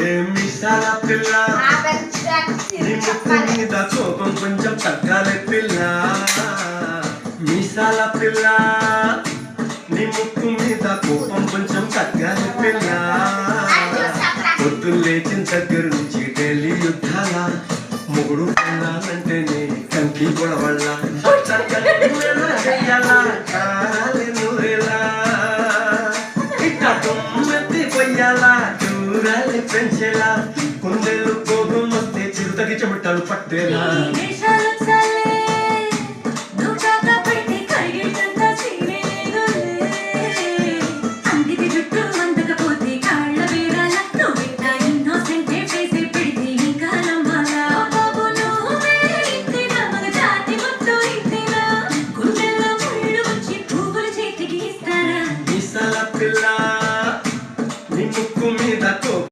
మీసాల పిల్ల నీ ముక్కు మీద కోపం కొంచెం తగ్గాలి పిల్ల మీసాల పిల్ల నీ ముక్కు మీద కోపం కొంచెం తగ్గాలి పిల్ల పొద్దున్న లేచిన దగ్గర నుంచి ఢిల్లీ యుద్ధాల మొగుడు పిల్లాలంటేనే కంకి గొడవళ్ళ పొయ్యాలా దూరాలి పెంచేలా కుండెలు కోపం వస్తే చిరుతకి చెమటలు పట్టేలా